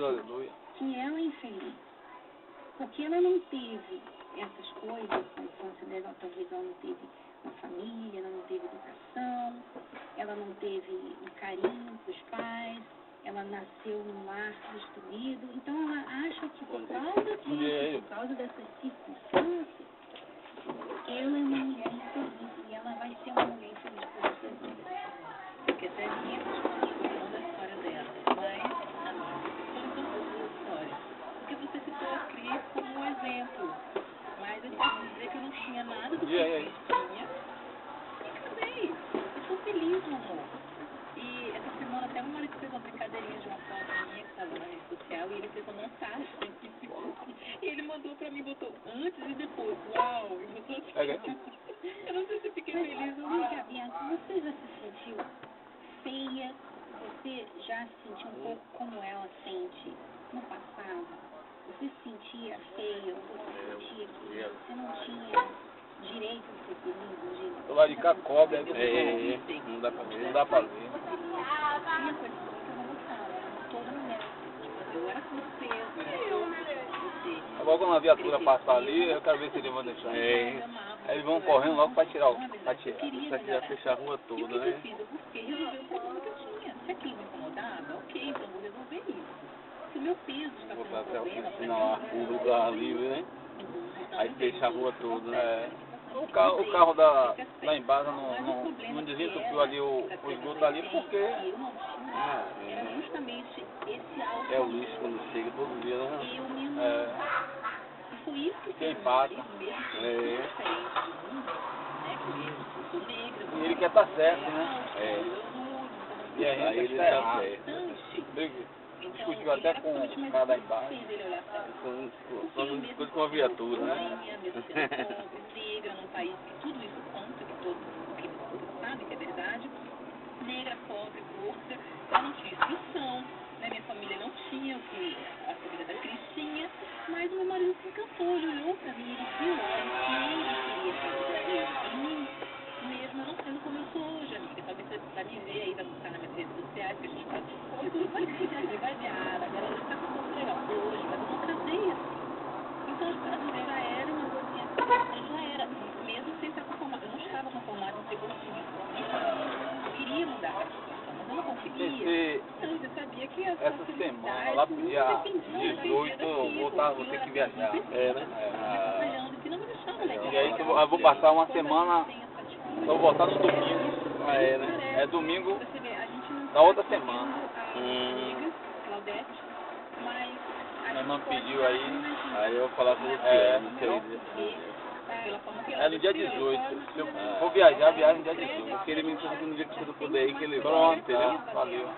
Deus, aleluia. Que ela é infeliz. Porque ela não teve essas coisas na infância dela, talvez ela não teve uma família, ela não teve educação, ela não teve o carinho dos pais, ela nasceu num lar destruído. Então ela acha que por causa disso, por causa dessas circunstâncias, ela é uma mulher infeliz e ela vai ser uma mulher infeliz por essa vida. Porque até minha contando a história dela, mas contando a sua história. Porque você citou a Cris como um exemplo. Mas eu posso dizer que eu não tinha nada do que a Cris tinha. E casei. Eu sou feliz, meu amor. E essa semana até meu marido fez uma brincadeirinha de uma foto minha que estava na rede social e ele fez uma montagem. E ele mandou pra mim, botou antes e depois. Uau! E botou assim. Eu não sei se eu fiquei feliz ou não. Bianca, você já se sentiu feia? Você já se sentiu um pouco como ela sente no passado? Você se sentia feia? Ou você sentia que você não tinha direito de ser feliz? Do lado de cá cobra, não dá pra ver. Não dá pra ver. Tinha coisa que eu não gostava, toda mulher. Eu era com peso. Agora quando a viatura passar ali, eu quero ver se eles vão deixar. Aí eles vão correndo logo pra tirar Isso aqui já fechar a rua toda, né? né? Eu busquei resolver o problema que eu tinha. Se aquilo me incomodava, ok, então vou resolver isso. Se o meu peso está sendo um problema para Não, o lugar livre, né? Aí fecha a rua toda, né? O carro lá embaixo não desentupiu ali o esgoto ali porque eu não tinha. Era justamente esse alto. é o lixo quando chega todo dia, né? Eu me E foi isso que quem fez passa. diferente do mundo, né? Que eu sou negra. E ele quer estar certo, né? E a gente ele está tá errado. certo. Discutiu até com o cara lá embaixo. São coisas com a viatura, né? Negra num país que tudo isso conta, que todo mundo sabe que é verdade. Negra, pobre, gorda, eu não tinha instrução, né? Minha família não tinha o que a família da Cris tinha, mas o meu marido se encantou, ele olhou pra mim, ele viu que ele queria fazer em mim, mesmo eu não sendo como eu sou hoje, amiga. Talvez você vai me ver aí, vai buscar nas minhas redes sociais, que a gente faz coisas, vai viajar, agora a gente tá com um legal hoje, mas eu não casei assim. Então eu já era uma coisinha, eu já era, mesmo sem estar conformada, eu não estava conformada em ser gordinha. Eu queria mudar aquela situação, mas eu não conseguia. Então você sabia que essa semana, lá pro dia 18, vou ter que viajar. E aí eu vou passar uma semana, vou voltar no domingo. Né? É domingo da outra semana. Minha irmã pediu Aí eu vou falar com você, não sei. É no dia 18. Se eu for viajar no dia 18. Porque ele me disse que no dia que você não puder ir, que ele Pronto, entendeu? Valeu.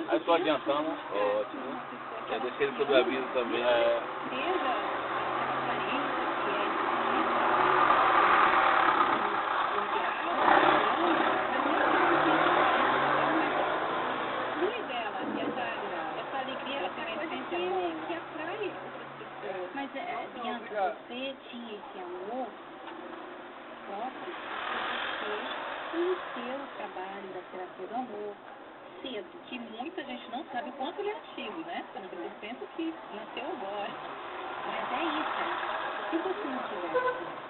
Aí estou adiantando. Ótimo. Já deixei ele sob aviso também. Mas, Bianca, você tinha esse amor próprio porque você conheceu o trabalho da terapia do amor cedo, que muita gente não sabe o quanto ele é antigo, né? Eu penso que nasceu agora. Mas é isso. Se você não tivesse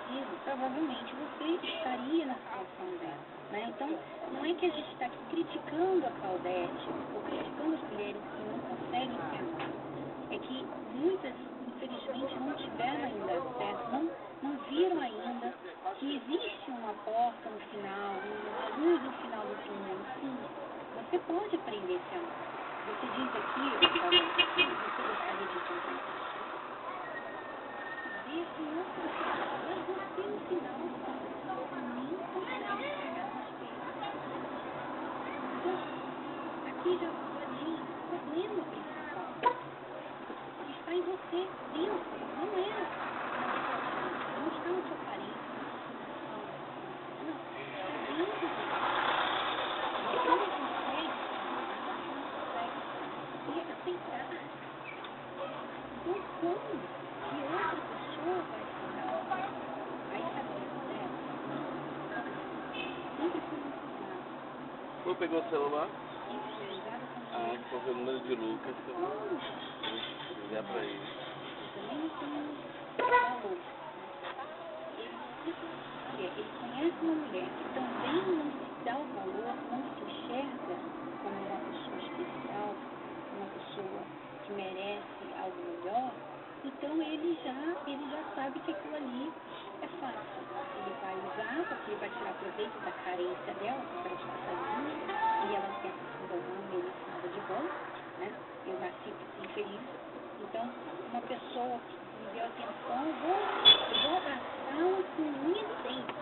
conhecido, provavelmente você estaria na situação dela, né? Então, não é que a gente está aqui criticando a Claudete ou criticando as mulheres que não conseguem ser mães. É que muitas, infelizmente, não tiveram ainda acesso, não viram ainda que existe uma porta no final, uma luz no final do túnel. Sim, você pode aprender a se amar. Você diz aqui, você gostaria de encontrar ver que outra pessoa, mas você no final nem consegue chegar no espelho. Então, aqui já tinha o problema principal. Está em você, dentro, não é não está na sua aparência, não, está dentro de você. Você não consegue se aceitar. Então, como que outra pessoa vai aceitar? Aí sabe o que acontece? Sempre fui muito usada. Você pegou o celular? Sempre fui usada como Ah, que foi o número de Lucas. Ligar pra ele. Também não tem valor. Ele conhece uma mulher que também não se dá o valor, não se enxerga como uma pessoa especial, uma pessoa que merece algo melhor, então ele já sabe que aquilo ali é fácil. Ele vai usar, porque ele vai tirar proveito da carência dela, porque ela está sozinha, e ela pensa que quando eu não mereço nada de bom, né? Eu nasci infeliz. Então, uma pessoa que me deu atenção, eu vou abraçá-la com unha de dente,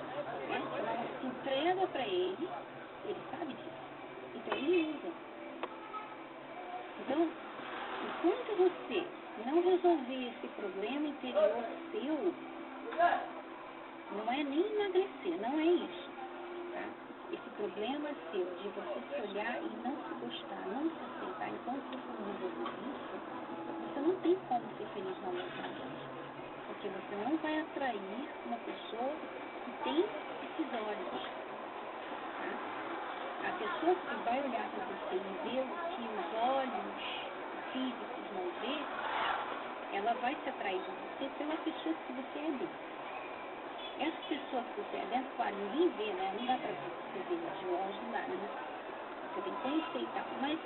né? Ela se entrega para ele sabe disso. Então, ele usa. Então, enquanto você não resolver esse problema interior seu, não é nem emagrecer, não é isso. Tá? Esse problema seu de você se olhar e não se gostar, não se aceitar, enquanto você não resolver isso, você não tem como ser feliz no amor também. Porque você não vai atrair uma pessoa que tem esses olhos. Tá? A pessoa que vai olhar para você e ver o que os olhos físicos não vê, ela vai se atrair por você pela pessoa que você é dentro. Essa pessoa que você é dentro, claro, ninguém vê, né? Não dá para você ver de longe, não dá, né? Você tem que conhecer e tal. Mas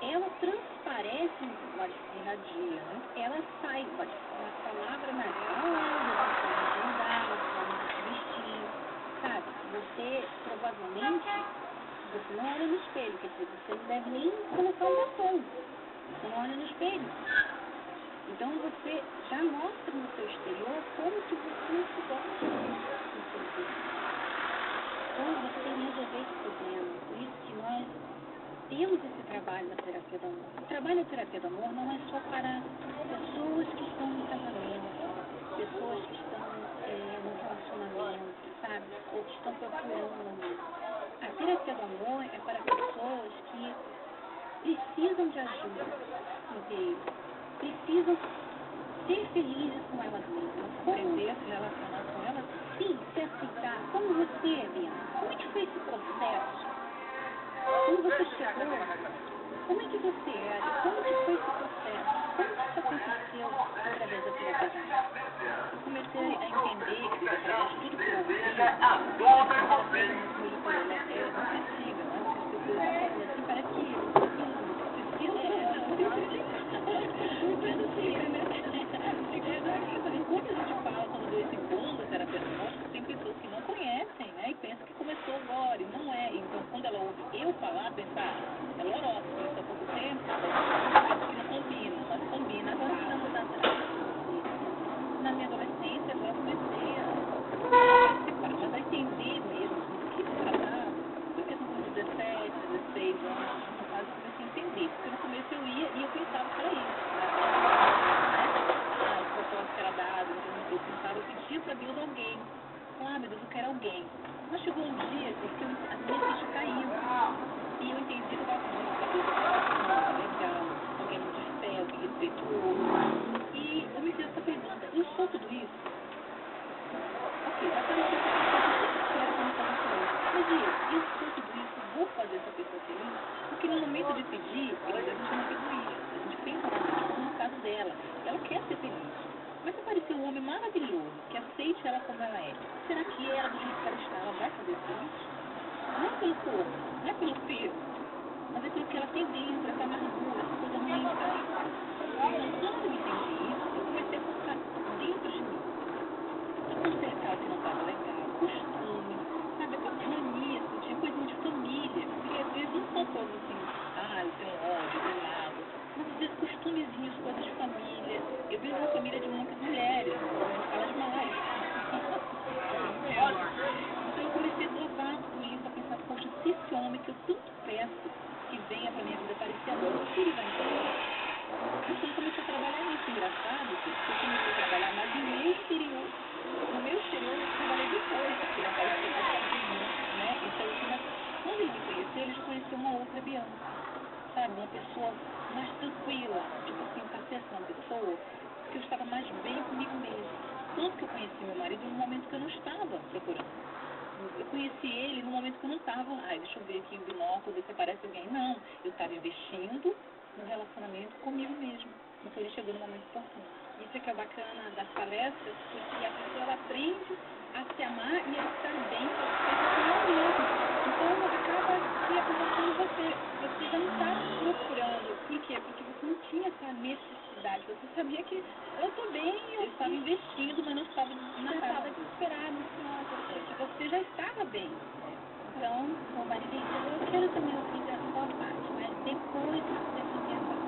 ela transparece no lado de irradia, né? Ela sai do lado de fora. A palavra na forma de andar, na forma de se vestir, sabe? Você, provavelmente, você não olha no espelho, quer dizer, você não deve nem colocar um batom. Você não olha no espelho. Então você já mostra no seu exterior como que você se gosta no seu corpo. Então você tem que resolver esse problema. Por isso que nós temos esse trabalho da terapia do amor. O trabalho da terapia do amor não é só para pessoas que estão no casamento, pessoas que estão no relacionamento, sabe? Ou que estão procurando um amor. A terapia do amor é para pessoas que precisam de ajuda interior. Precisam ser felizes com elas mesmas. Aprender a se relacionar com elas? Sim, se aceitar. Como você, Bianca? Como é que foi esse processo? Como você chegou? Como é que você era? Como que foi esse processo? Como que isso aconteceu através da terapia? Eu comecei a entender que através de tudo que eu ouvi, ela fez muito, ela é muito antiga, né? As pessoas estão falando assim, parece que quando a gente fala, quando deu esse boom da terapia do amor, tem pessoas que não conhecem, né? E pensam que começou agora, e não é. Então, quando ela ouve eu falar, pensar, é lorota, isso há pouco tempo, que não combina, mas combina. Na minha adolescência, eu comecei a participar, mas a entender mesmo do que se tratava, porque com 17, 16 anos, nessa fase eu comecei a entender, porque no começo eu ia e eu pensava que era isso. Que era dado, eu pensava, eu pedia para Deus alguém. Ah, meu Deus, eu quero alguém. Mas chegou um dia que a minha ficha caiu. E eu entendi que eu estava muito legal, alguém de fé, alguém respeituoso. E eu me fiz essa pergunta, eu sou tudo isso? Ok, vai parecer que eu quero começar a falar. Mas eu sou tudo isso, eu vou fazer essa pessoa feliz? Porque no momento de pedir, a gente não é egoísta, a gente pensa, no caso dela, ela quer ser feliz. Mas se aparecer um homem maravilhoso, que aceite ela como ela é, será que ela, do jeito que ela está, ela vai fazer feliz? Não é pelo corpo, não é pelo peso, mas é pelo que ela tem dentro, essa amargura, essa coisa ruim que está dentro. Então, quando eu entendi isso, eu comecei a colocar dentro de mim. A consertar o que não estava legal, costume, sabe, aquelas manias, eu tinha coisinha de família, porque às vezes não são coisas assim, eu tenho ódio, eu tenho mágoa, mas às vezes costumezinhos, coisas de família. Eu venho de uma família de muitas mulheres, fala demais. Então eu comecei a provar tudo isso, a pensar, poxa, se esse homem que eu tanto peço que venha pra minha vida parecer amor, o que ele vai entender? Então eu comecei a trabalhar nisso, engraçado, que eu comecei a trabalhar mais no meu interior. No meu exterior eu trabalhei depois, porque ele apareceu né? Então, quando ele me conheceu, ele já conheceu uma outra Bianca, sabe? Uma pessoa mais tranquila, tipo assim, um café com uma pessoa que eu estava mais bem comigo mesmo. Tanto que eu conheci meu marido num momento que eu não estava procurando. Eu conheci ele no momento que eu não estava, deixa eu ver aqui o binóculo, ver se aparece alguém. Não, eu estava investindo no relacionamento comigo mesmo. Então ele chegou no momento oportuno. Isso é que é bacana das palestras, porque a pessoa ela aprende a se amar e a estar bem com ela mesma. Então acaba se acontecendo você já não está procurando. Por quê? Porque você não tinha essa necessidade. Você sabia que eu estou bem, eu estava investindo, mas não estava desesperado, porque você já estava bem. Então, ô Marisa, eu quero também ouvir da sua parte, mas depois que você fizer essa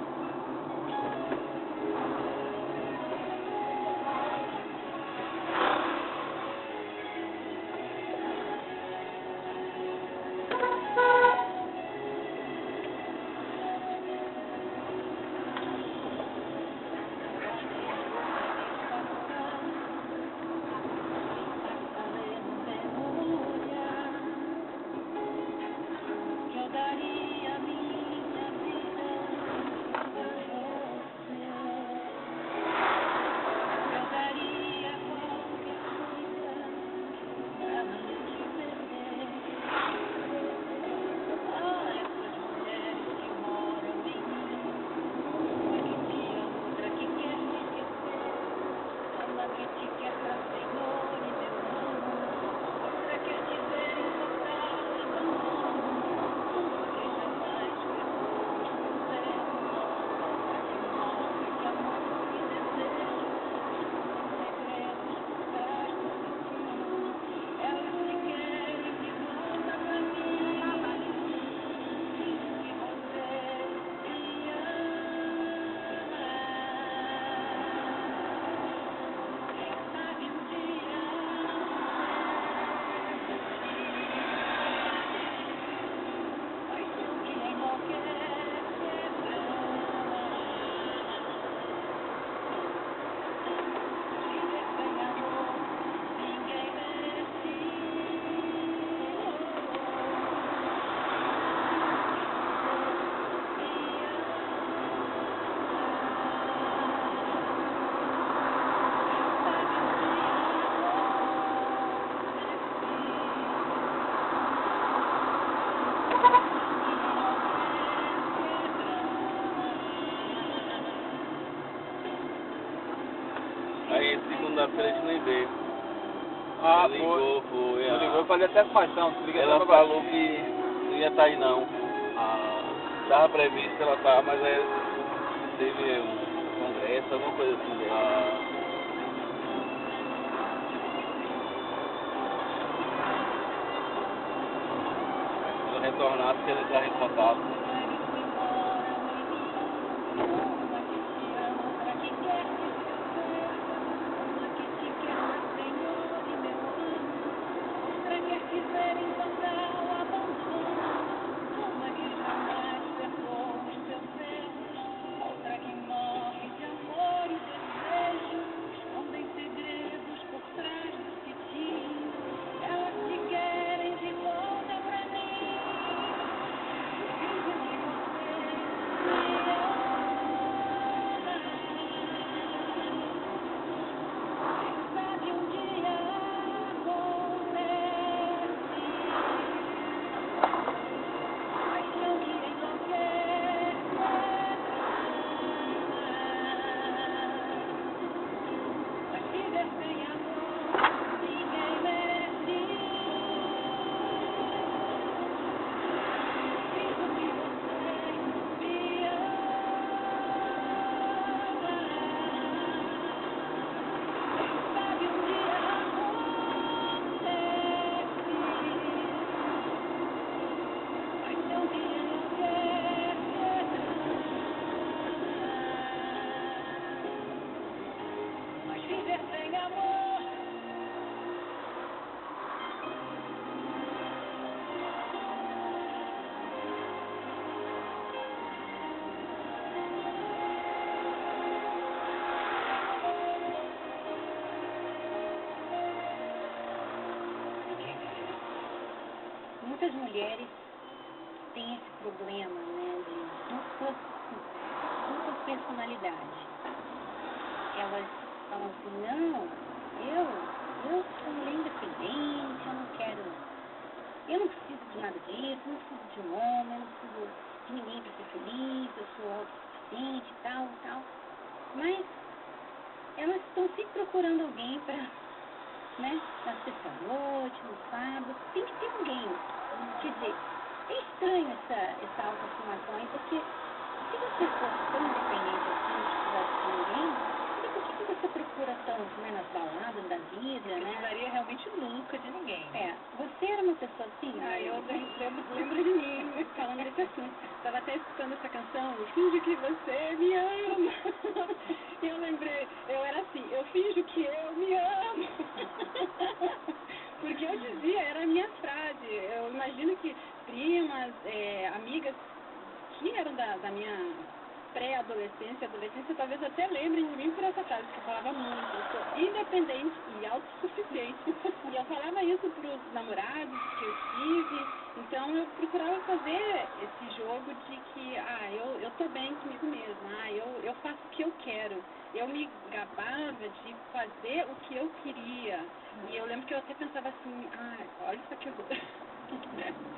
Aí segunda-feira a gente nem veio. Ah, Ligou, foi. foi. Eu falei até com paixão. Ela falou que não ia estar aí não. Tava previsto ela tava, mas teve um congresso, alguma coisa assim dela. Se eu retornasse, ela entrar em contato. Muitas mulheres têm esse problema, né, de dupla personalidade. Elas falam assim, não, eu eu sou mulher independente, eu não preciso de nada disso, não preciso de um homem, eu não preciso de ninguém para ser feliz, eu sou autossuficiente e tal, e tal. Mas elas estão sempre procurando alguém para, né, na sexta-noite, no sábado, tem que ter alguém. Quer dizer, é estranho essa autoafirmação aí, porque se você fosse tão independente assim, não precisasse de ninguém, por que você procura tanto, né, nas baladas da vida, Não né? precisaria realmente nunca de ninguém. Você era uma pessoa assim? Eu lembro de mim falando desse assunto. Estava até escutando essa canção, finge que você me ama. E eu lembrei, eu era assim, eu finjo que eu me amo. Porque eu dizia, era a minha frase. Eu imagino que primas, amigas que eram da minha pré-adolescência, adolescência, talvez até lembrem de mim por essa frase, que eu falava muito. Eu sou independente e autossuficiente. E eu falava isso para os namorados que eu tive. Então eu procurava fazer esse jogo de que, eu tô bem comigo mesma, eu faço o que eu quero. Eu me gabava de fazer o que eu queria. E eu lembro que eu até pensava assim, olha isso aqui,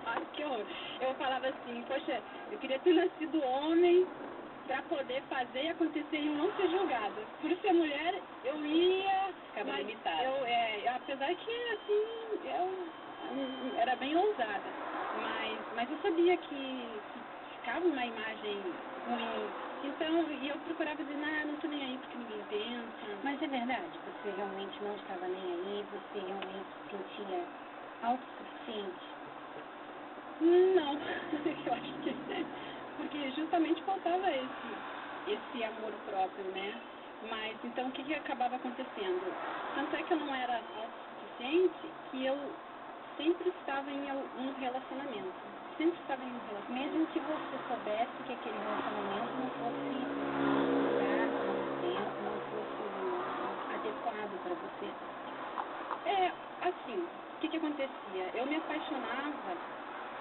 olha que horror. Eu falava assim, poxa, eu queria ter nascido homem para poder fazer acontecer e não ser julgada. Por ser mulher, eu ia... Ficava limitada. Apesar que, assim, eu era bem ousada. Mas eu sabia que ficava uma imagem ruim. Então, e eu procurava dizer, não tô nem aí porque ninguém pensa. Mas é verdade, você realmente não estava nem aí, você realmente se sentia autossuficiente? Não, eu acho que porque justamente faltava esse amor próprio, né? Mas então o que acabava acontecendo? Tanto é que eu não era autossuficiente que eu sempre estava em um relacionamento. Sempre estava em um relacionamento. Mesmo que você soubesse que aquele relacionamento não fosse não fosse adequado para você. Assim, o que acontecia? Eu me apaixonava,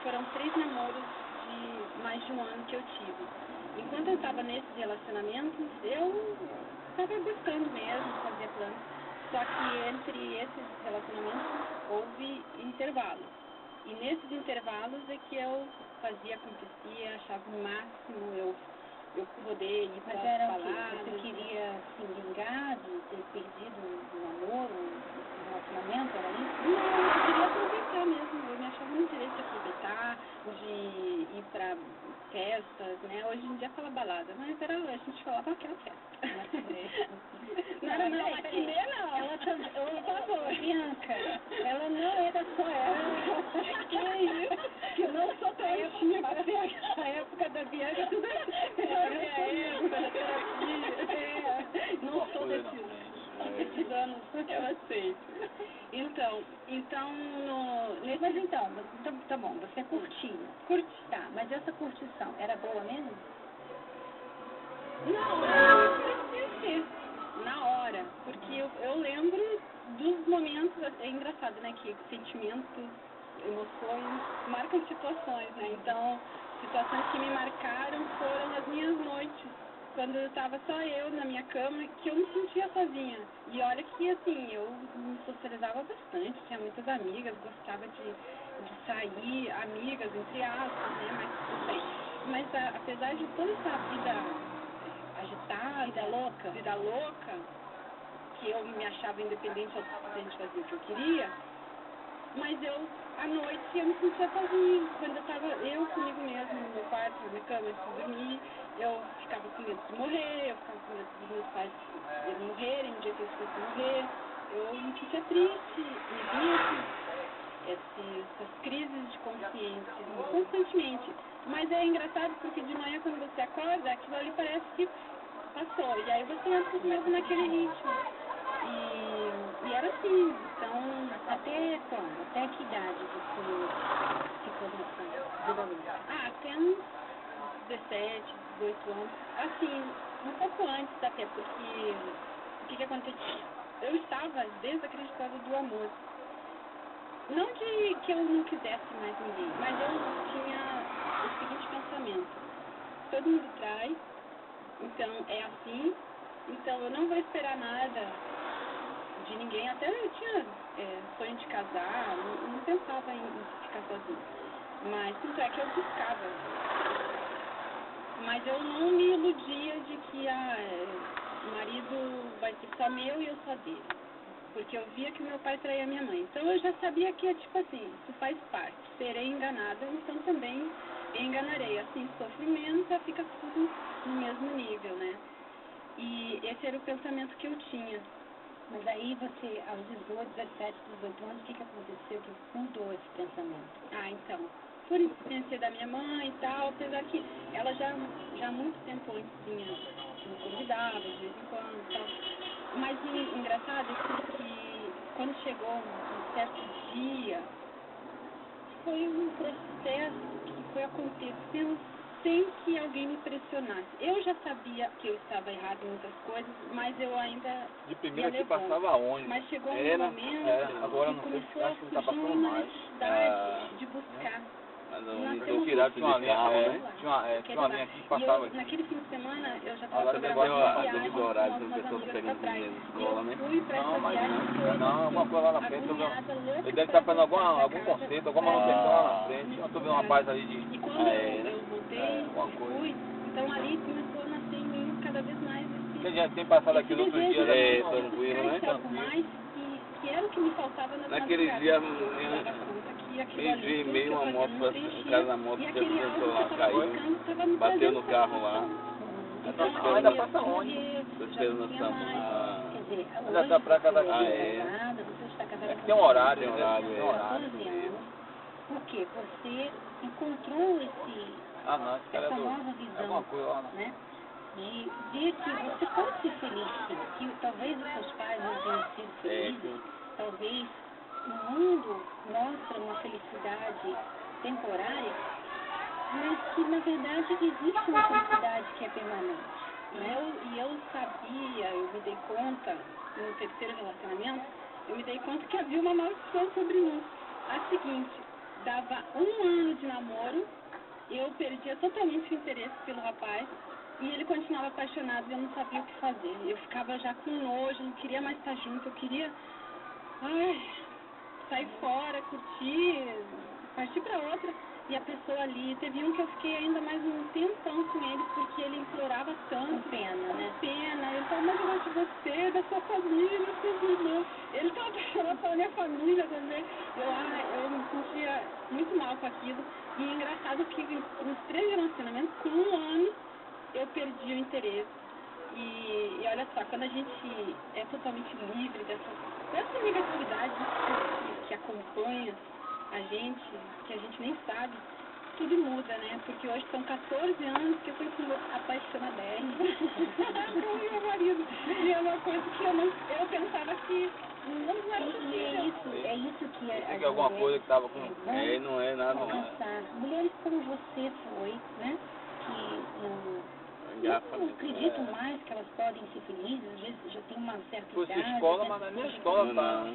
foram 3 namoros de mais de um ano que eu tive. Enquanto eu estava nesses relacionamentos, eu estava gostando mesmo, fazia planos. Só que entre esses relacionamentos houve intervalos. E nesses intervalos é que eu fazia, acontecia, achava o máximo, eu poder ir para as baladas. Você queria se vingar de ter perdido o namoro, o relacionamento, era isso? Não, eu queria aproveitar mesmo. Eu me achava muito direito de aproveitar, de ir para festas, né? Hoje em dia fala balada, mas a gente falava aquela festa. Não, matinê não. Ela também, por favor. Bianca, ela não é da sua época. Que isso? Que não sou tão antiga. A época da Bianca, tudo Não sou desses anos, eu aceito. Então, Mas então, tá bom, você curtia. Tá, mas essa curtição era boa mesmo? Não, parecia ser na hora, porque eu lembro dos momentos, é engraçado, né, que sentimentos, emoções marcam situações, né? Então, situações que me marcaram foram as minhas noites, quando estava só eu na minha cama, que eu me sentia sozinha. E olha que, assim, eu me socializava bastante, tinha muitas amigas, gostava de sair, amigas, entre aspas, né? Mas tudo bem. Mas apesar de toda essa vida agitada, vida louca, que eu me achava independente, autossuficiente, fazia o que eu queria, mas à noite, eu me sentia sozinha. Quando eu estava comigo mesma, no meu quarto, na minha cama, antes de dormir, eu ficava com medo de morrer, eu ficava com medo dos meus pais morrerem, no dia que eles fossem morrer. Eu me sentia triste, me via essas crises de consciência constantemente. Mas é engraçado porque de manhã, quando você acorda, aquilo ali parece que passou. E aí você entra de novo naquele ritmo. E era assim. Então, até quando? Até que idade você ficou nessa vida louca? Até uns 17, 18 anos. Assim, um pouco antes até, porque o que acontecia? Eu estava desacreditada do amor. Não que eu não quisesse mais ninguém, mas eu tinha o seguinte pensamento: todo mundo trai, então é assim, então eu não vou esperar nada de ninguém, até eu tinha sonho de casar, não pensava em ficar sozinha. Mas tanto é que eu buscava. Mas eu não me iludia de que o marido vai ser só meu e eu só dele. Porque eu via que o meu pai traía minha mãe. Então eu já sabia que, tipo assim, isso faz parte. Serei enganada, então também enganarei. Assim, sofrimento, fica tudo no mesmo nível, né? E esse era o pensamento que eu tinha. Mas aí você, aos 18, 17, 18 anos, o que aconteceu que mudou esse pensamento? Ah, então, por insistência da minha mãe e tal, apesar que ela já há muito tempo antes me convidava, de vez em quando e tal. Mas o engraçado é que quando chegou um certo dia, foi um processo que foi acontecendo sem que alguém me pressionasse. Eu já sabia que eu estava errada em muitas coisas, mas eu ainda De primeira me que levou. passava onde? Mas chegou um Era, momento agora que não sei, começou a acho que não tá surgir passando uma mais. necessidade de buscar. Mas Nasceu eu uma tirar Tinha uma linha, carro, né? tinha uma linha aqui que passava aqui. Naquele fim de semana, eu já estava Agora programando agora uma viagem devido com ao horário, algumas as pessoas amigas pegando pra trás. dinheiro na escola, né? Eu fui pra essa Não, mas viagem toda, não, alguma coisa lá na frente, agoniada, louca ele deve pra estar fazendo voltar pra algum casa, conceito, alguma pra manutenção lá na ir frente. Eu tô vendo nesse uma lugar. paz ali E de... quando né? eu voltei, alguma coisa. fui, então ali começou a nascer em mim cada vez mais Quem já tem passado aqui esse no outro desejo dia, de tranquilo, buscar né? esse algo mais que era o que me faltava nas Naquele madrugadas, dia, que eu me dava conta que aquilo me ali, vi tudo meio que eu uma fazia moto, não um preenchia, cara na moto e se aquele algo acidentou que lá, eu tava caiu, buscando estava me bateu trazendo no carro lá. Então, ainda eu passa tinha onde? medo, Tô já esperando não o tinha samba. mais. Quer dizer, Olha hoje essa placa você daqui. é casada, você está casada É que com tem um horário, Tem né? horário, Tem é. um horário. 14 anos, porque você encontrou Ah, não, esse cara é essa do... nova É visão, alguma coisa lá, né? De ver que você pode ser feliz, sim, que talvez os seus pais não tenham sido felizes, talvez o mundo mostra uma felicidade temporária, mas que na verdade existe uma felicidade que é permanente. E eu sabia, eu me dei conta, no terceiro relacionamento, eu me dei conta que havia uma maldição sobre mim. A seguinte, dava 1 ano de namoro, eu perdia totalmente o interesse pelo rapaz, e ele continuava apaixonado e eu não sabia o que fazer. Eu ficava já com nojo, não queria mais estar junto, eu queria sair fora, curtir, partir para outra. E a pessoa ali, teve um que eu fiquei ainda mais um tempão com ele, porque ele implorava tanto. Com pena, né? Pena, ele falava, mas eu gosto de você, da sua família, dos seus irmãos. Ele estava apaixonado pela minha família também. Eu me sentia muito mal com aquilo. E é engraçado que nos 3 relacionamentos, com 1 ano, eu perdi o interesse. E olha só, quando a gente é totalmente livre dessa negatividade que acompanha a gente, que a gente nem sabe, tudo muda, né? Porque hoje são 14 anos que eu estou apaixonadérrima com o meu marido. E é uma coisa que eu pensava que não era possível. É isso que Pensei que alguma coisa que tava com... Não é nada, não. alcançar. Mulheres como você foi, né? Que não acreditam mais que elas podem ser felizes, às vezes já tem uma certa Fosse idade, escola, né? mas na minha escola tá...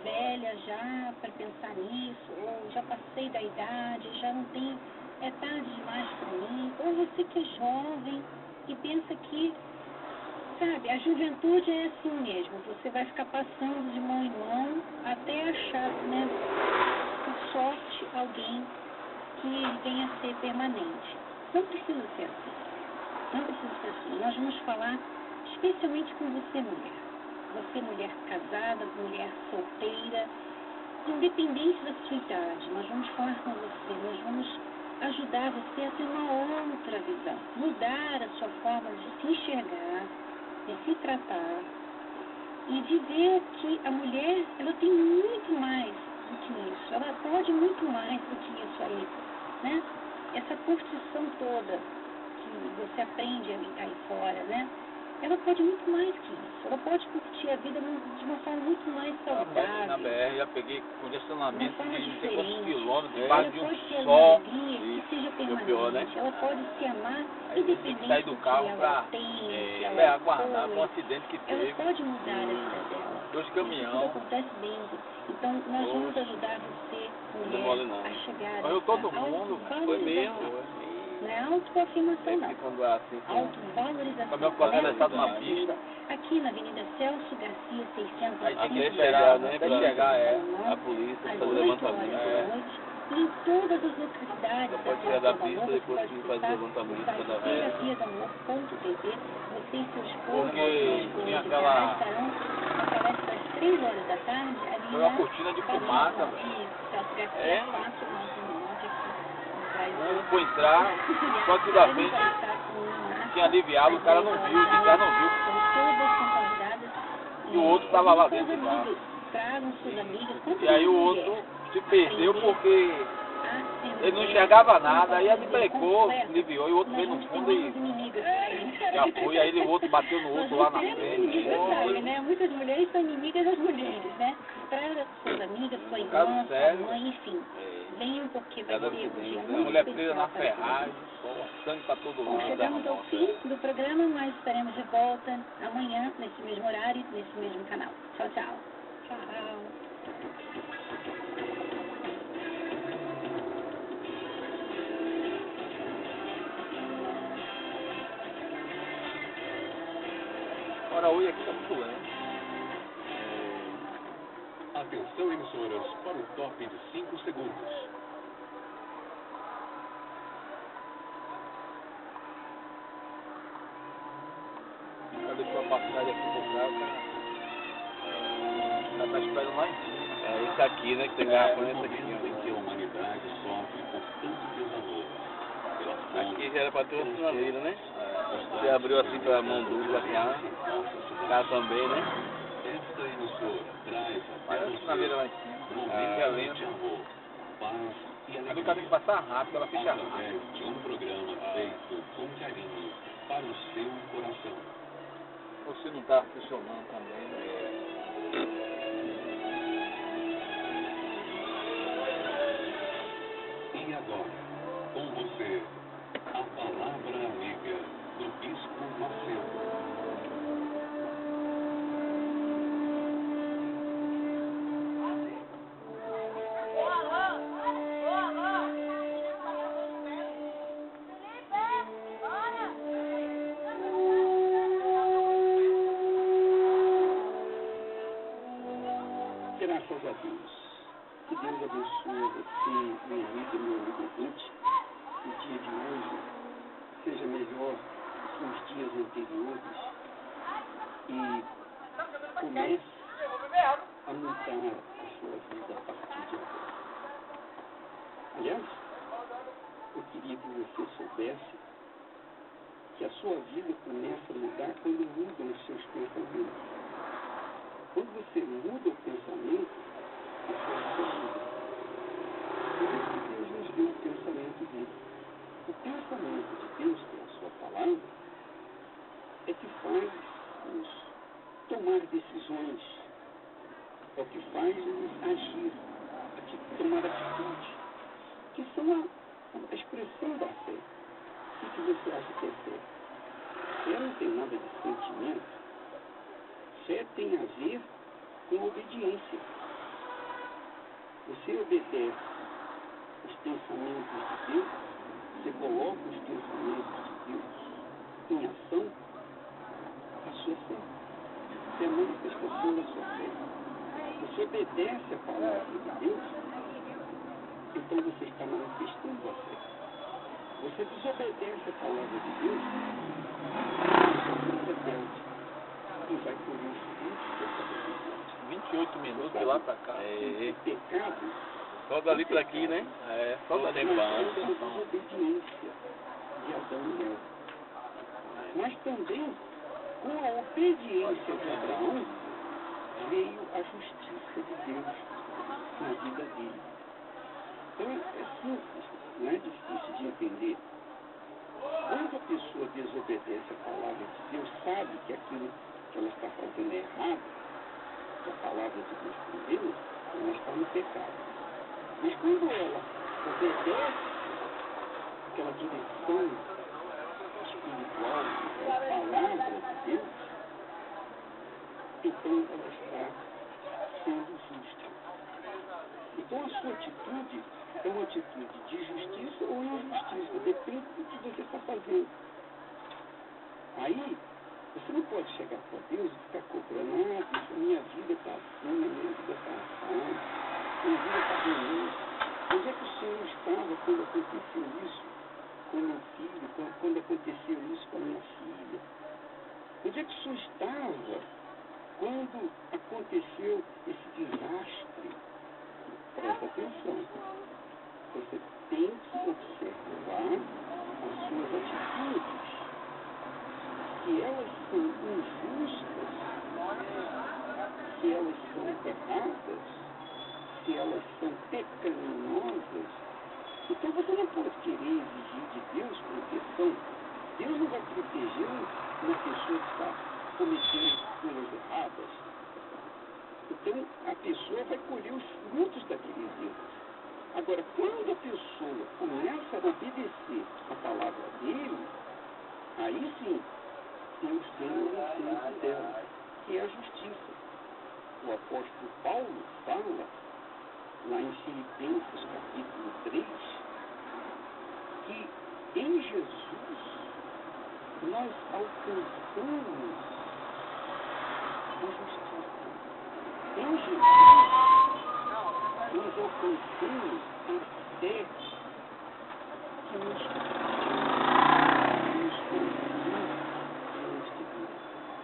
velha já para pensar nisso, ou já passei da idade, já não tem, é tarde demais para mim, ou você que é jovem e pensa que, sabe, a juventude é assim mesmo, você vai ficar passando de mão em mão até achar, né, por sorte, alguém que venha a ser permanente. Não precisa ser assim. Não precisa ser assim. Nós vamos falar especialmente com você, mulher. Você, mulher casada, mulher solteira, independente da sua idade. Nós vamos falar com você, nós vamos ajudar você a ter uma outra visão. Mudar a sua forma de se enxergar, de se tratar e de ver que a mulher, ela tem muito mais do que isso. Ela pode muito mais do que isso aí, né? Essa curtição toda que você aprende aí fora, né? Ela pode muito mais que isso. Ela pode curtir a vida de uma forma muito mais saudável. Na BR já peguei congestionamento de de não sei quantos quilômetros, ela debaixo de pode ter um uma sol. alegria que seja permanente. pior, né? Ela pode se amar Aí você tem que independente sair do carro que pra ela tem, que ela aguardar foi. com o acidente que Ela teve. pode mudar a vida dela. 2 Isso tudo caminhões. acontece dentro. Então, nós vamos ajudar você, Não mole mulher, não. a chegar Morreu todo a mundo, alcançar foi os mesmo. desafios. Não é autoafirmação, não. Quando é assim, Autovalorização. quando meu colega está numa pista, Aqui na Avenida Celso Garcia, 600. aí tem que aqui, chegar, né? até Pra chegar, a polícia, às fazer 8 levantamento. horas da noite. E em todas as localidades Pode tirar da pista, depois que faz o levantamento, cada vez. Terapia-do-amor.tv. Você e seu esposo, Porque tinha aquela- estarão na palestra às 3 horas da tarde. Ali Foi uma na cortina de fumaça, velho. Isso, Celso Garcia, É. 4, Um foi entrar, só que da frente tinha aliviado, o cara não viu, o de cá não viu. E o outro estava lá dentro do carro. E aí o outro se perdeu porque ele não enxergava nada, aí ele brecou, aliviou, e o outro veio no fundo e já foi, aí o outro bateu no outro lá na frente. Sabe, né? Muitas mulheres são inimigas das mulheres, né? Para suas amigas, sua irmã, Caso sua sério. mãe, enfim. Venham porque vai Cada ser um dia a muito mulher presa especial na para ferragem, sangue pra todo Bom, lado. chegamos ao fim do programa, mas estaremos de volta amanhã, nesse mesmo horário, nesse mesmo canal. Tchau, tchau. Tchau. Ora, oi, aqui tá muito lento. Atenção, emissoras, para o top de 5 segundos. Ela deixou a passagem aqui pro carro, ela tá esperando lá em cima. É esse aqui, né? Que tem garrafão esse aqui. Momento em que a humanidade sofre por tanto desamor. Pela fome, Aqui já era pra ter uma sinaleira, né? Você abriu assim pra mão dupla cá. Cá também, né? esta emissora traz até Olha a você sinaleira lá em cima. momentos É lento. de amor, paz e A alegria. cara tem que passar rápido, ela fica rápida. Através de um programa feito com carinho para o seu coração. Você não tá funcionando também, né? E agora, com você, a palavra amiga do Bispo Macedo. Graças a Deus. Que Deus abençoe você, meu amigo ouvinte. O dia de hoje seja melhor que os dias anteriores e comece a mudar a sua vida a partir de agora. Aliás, eu queria que você soubesse que a sua vida começa a mudar quando mudam os seus pensamentos. Quando você muda o pensamento, a sua vida muda. Por isso que Deus nos deu o pensamento dele. O pensamento de Deus, que é a sua palavra, é que faz-nos tomar decisões, é o que faz-nos agir, tomar atitude, que são a expressão da fé. O que você acha que é fé? Fé não tem nada de sentimento. Fé tem a ver com obediência. Você obedece os pensamentos de Deus, você coloca os pensamentos de Deus em ação, a sua fé. É a manifestação da sua fé. Você obedece a palavra de Deus, então você está manifestando a fé. Você desobedece a palavra de Deus, você é rebelde. E vai colher os frutos dessa rebelião. 28 minutos de lá pra cá. O pecado Só dali pra aqui, né? É, só da é a desobediência de Adão e Eva. Mas também, com a obediência de Abraão, veio a justiça de Deus na vida dele. Então é simples, não é difícil de entender. Quando a pessoa desobedece a palavra de Deus, sabe que aquilo que ela está fazendo é errado, que a palavra de Deus condena, ela está no pecado. Mas quando ela obedece aquela direção espiritual, a palavra de Deus, então ela está sendo justa. Então a sua atitude é uma atitude de justiça ou injustiça, depende do que você está fazendo. Aí, você não pode chegar para Deus e ficar cobrando, minha vida está assim, minha vida está assim, minha vida está ruim. Onde é que o Senhor estava quando aconteceu isso com meu filho, quando aconteceu isso com a minha filha? Onde é que o Senhor estava quando aconteceu esse desastre? Presta atenção. Você tem que observar as suas atitudes. Se elas são injustas, se elas são erradas, se elas são pecaminosas, então você não pode querer exigir de Deus proteção. Deus não vai proteger uma pessoa que está cometendo coisas erradas. Então a pessoa vai colher os frutos daqueles erros. Agora, quando a pessoa começa a obedecer a palavra dele, aí sim, Deus tem um exemplo dela, que é a justiça. O apóstolo Paulo fala, lá em Filipenses capítulo 3, que em Jesus nós alcançamos a justiça. Em Jesus nós alcançamos a fé que nos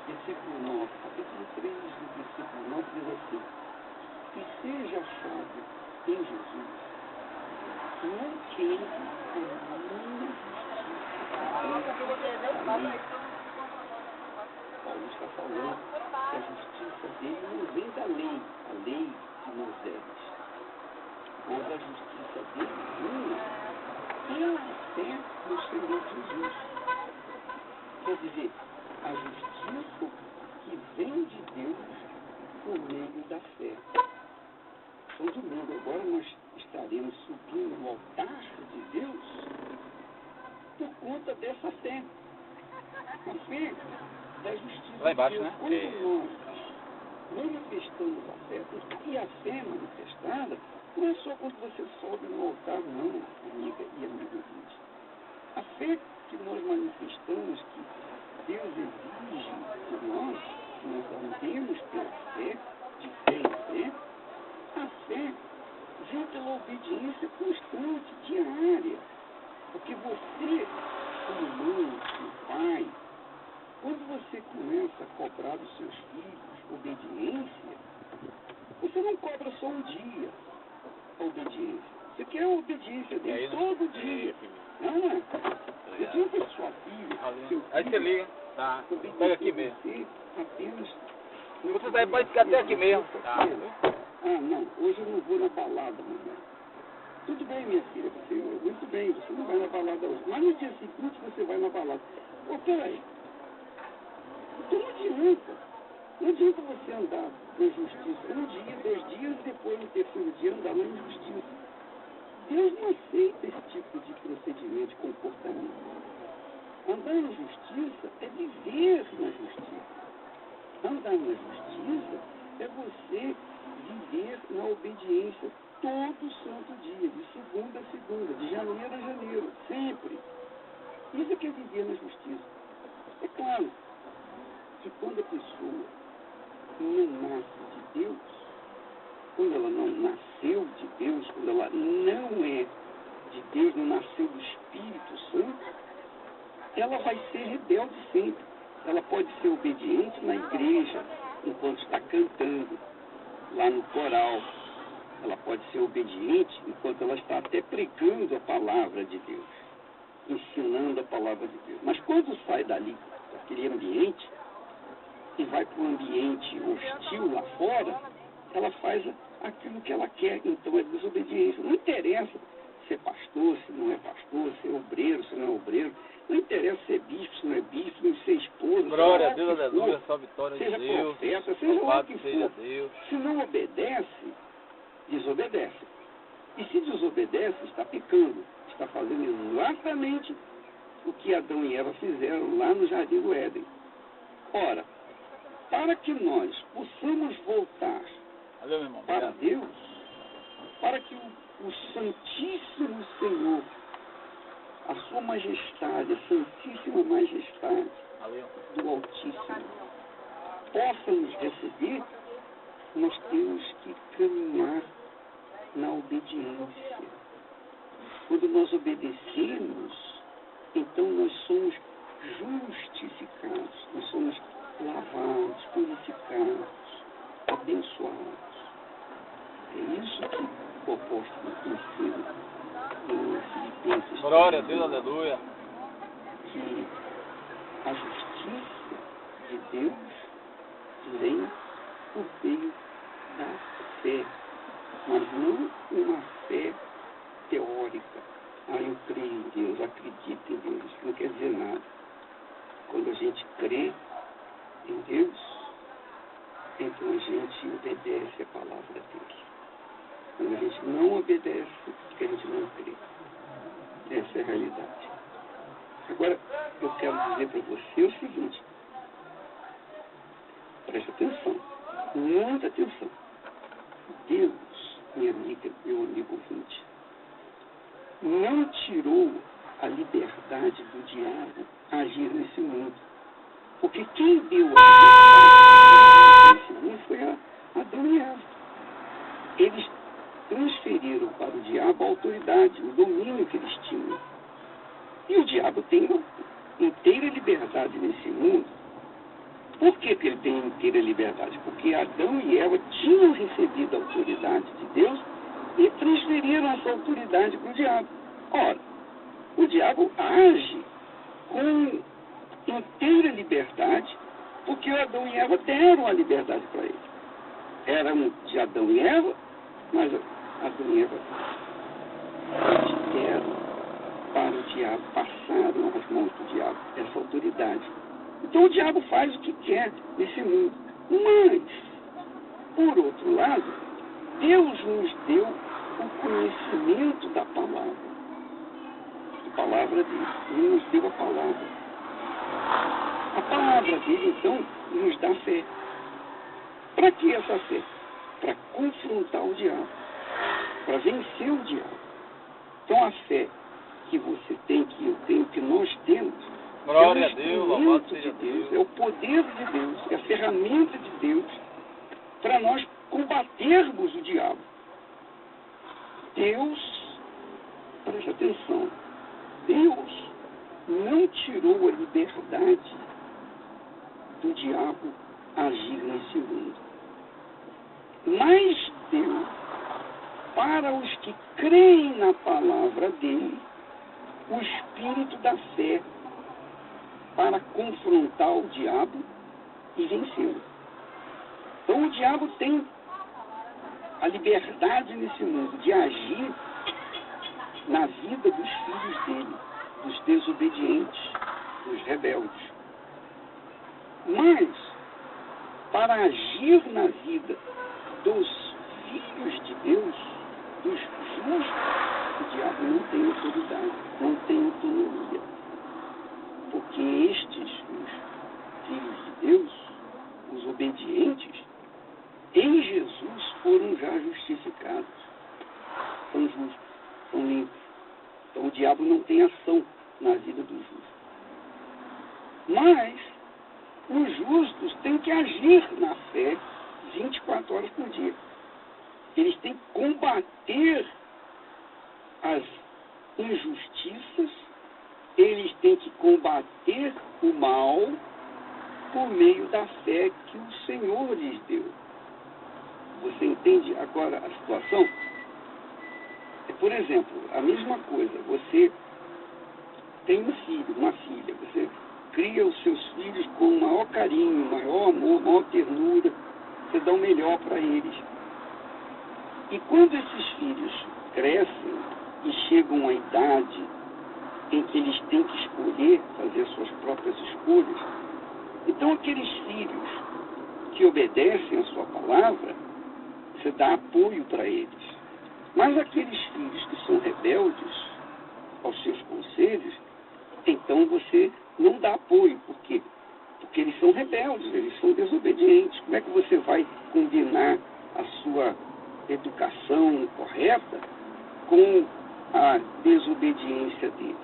versículo 9, capítulo 3, do versículo 9, diz assim: que seja achado em Jesus, não queira a minha justiça. Paulo está falando que a justiça dele não vem da lei, a lei de Moisés, mas a justiça dele vinha pela fé no Senhor Jesus. Quer dizer, a justiça que vem de Deus por meio da fé. Então, domingo, agora nós estaremos subindo no altar de Deus por conta dessa fé. A fé da justiça. Lá embaixo, de Deus. né? Quando nós manifestamos a fé, e a fé manifestada não é só quando você sobe no altar, não, amiga e amigo ouvinte. A fé que nós manifestamos, que Deus exige de nós, que nós andemos pela fé, de fé em fé, a fé vem pela obediência constante, diária. Porque você, como mãe, como pai, quando você começa a cobrar dos seus filhos obediência, você não cobra só um dia a obediência. Você quer a obediência dele todo dia. Não. Você diz para sua filha, seu filho, aí você liga, tá? Pega aqui mesmo. Apenas Você daí pode ficar até aqui mesmo. Tá. Não, hoje eu não vou na balada, mamãe. Tudo bem, minha filha, muito bem, você não vai na balada hoje. Mas no dia seguinte você vai na balada. Peraí. Então não adianta você andar na justiça um dia, 2 dias, depois no terceiro dia andar na injustiça. Deus não aceita esse tipo de procedimento, de comportamento. Andar na justiça é viver na justiça. Andar na justiça é você viver na obediência todo santo dia, de segunda a segunda, de janeiro a janeiro, sempre. Isso é que é viver na justiça. É claro que quando a pessoa não nasce de Deus, quando ela não nasceu de Deus, quando ela não é de Deus, não nasceu do Espírito Santo, ela vai ser rebelde sempre. Ela pode ser obediente na igreja, enquanto está cantando, lá no coral. Ela pode ser obediente enquanto ela está até pregando a palavra de Deus, ensinando a palavra de Deus. Mas quando sai dali, daquele ambiente, e vai para um ambiente hostil lá fora, ela faz aquilo que ela quer. Então é desobediência. Não interessa se é pastor, se não é pastor, se é obreiro, se não é obreiro. Não interessa se é bispo, se não é bispo, se é esposa. Glória a Deus, aleluia, só vitória de Deus. Seja profeta, seja o que for. Deus. Se não obedece, desobedece. E se desobedece, está pecando. Está fazendo exatamente o que Adão e Eva fizeram lá no Jardim do Éden. Ora, para que nós possamos voltar Valeu, meu irmão. para Deus, para que o Santíssimo Senhor, a sua majestade, a Santíssima Majestade do Altíssimo, possa nos receber, nós temos que caminhar na obediência. Quando nós obedecemos, então nós somos justificados, nós somos lavados, purificados, abençoados. É isso que o apóstolo ensina em Filipenses. Glória a Deus, aleluia. Que a justiça de Deus vem por meio da fé, mas não uma fé teórica. Eu creio em Deus, acredito em Deus. Isso não quer dizer nada. Quando a gente crê em Deus, então a gente obedece a palavra dele. Quando a gente não obedece, porque a gente não crê. Essa é a realidade. Agora, eu quero dizer para você o seguinte. Preste atenção. Muita atenção. Deus, minha amiga, meu amigo ouvinte, não tirou a liberdade do diabo a agir nesse mundo. Porque quem deu a liberdade nesse mundo foi Adão e Eva. Eles transferiram para o diabo a autoridade, o domínio que eles tinham. E o diabo tem inteira liberdade nesse mundo. Por que ele tem inteira liberdade? Porque Adão e Eva tinham recebido a autoridade de Deus e transferiram essa autoridade para o diabo. Ora, o diabo age com inteira liberdade porque Adão e Eva deram a liberdade para ele. Eram de Adão e Eva, mas Adão e Eva deram para o diabo, passaram às mãos do diabo essa autoridade. Então o diabo faz o que quer nesse mundo. Mas, por outro lado, Deus nos deu o conhecimento da palavra. A palavra dele. Ele nos deu a palavra. A palavra dele, então, nos dá fé. Para que essa fé? Para confrontar o diabo. Para vencer o diabo. Então a fé que você tem, que eu tenho, que nós temos, Glória é a Deus, louvado de seja Deus, Deus. é o poder de Deus, é a ferramenta de Deus para nós combatermos o diabo. Deus, preste atenção, Deus não tirou a liberdade do diabo agir nesse mundo. Mas deu para os que creem na palavra dele o espírito da fé para confrontar o diabo e vencê-lo. Então o diabo tem a liberdade nesse mundo de agir na vida dos filhos dele, dos desobedientes, dos rebeldes. Mas, para agir na vida dos filhos de Deus, dos justos, o diabo não tem autoridade, não tem autonomia. Porque estes, os filhos de Deus, os obedientes, em Jesus foram já justificados. São justos, são limpos. Então o diabo não tem ação na vida dos justos. Mas os justos têm que agir na fé 24 horas por dia. Eles têm que combater as injustiças, eles têm que combater o mal por meio da fé que o Senhor lhes deu. Você entende agora a situação? Por exemplo, a mesma coisa, você tem um filho, uma filha, você cria os seus filhos com o maior carinho, maior amor, maior ternura, você dá o melhor para eles. E quando esses filhos crescem e chegam à idade em que eles têm que escolher, fazer suas próprias escolhas, então aqueles filhos que obedecem a sua palavra, você dá apoio para eles. Mas aqueles filhos que são rebeldes aos seus conselhos, então você não dá apoio. Por quê? Porque eles são rebeldes, eles são desobedientes. Como é que você vai combinar a sua educação correta com a desobediência deles.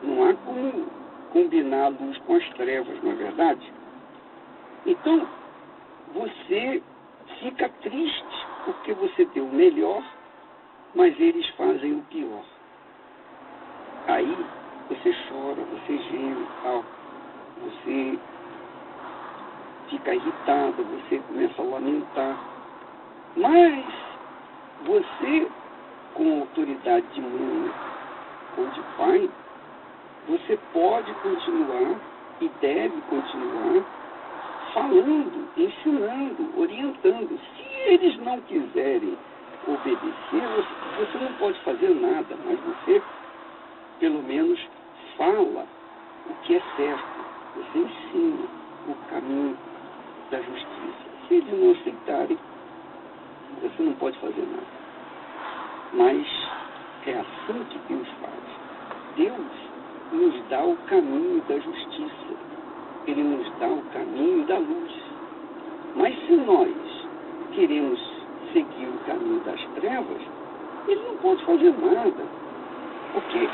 Não há como combinar a luz com as trevas, não é verdade? Então, você fica triste porque você deu o melhor, mas eles fazem o pior. Aí você chora, você geme e tal, você fica irritada, você começa a lamentar. Mas você, com autoridade de mãe ou de pai, você pode continuar e deve continuar falando, ensinando, orientando. Se eles não quiserem obedecer, você não pode fazer nada, mas você, pelo menos, fala o que é certo. Você ensina o caminho da justiça. Se eles não aceitarem, você não pode fazer nada. Mas é assim que Deus faz. Deus nos dá o caminho da justiça. Ele nos dá o caminho da luz. Mas se nós queremos seguir o caminho das trevas, ele não pode fazer nada. Porque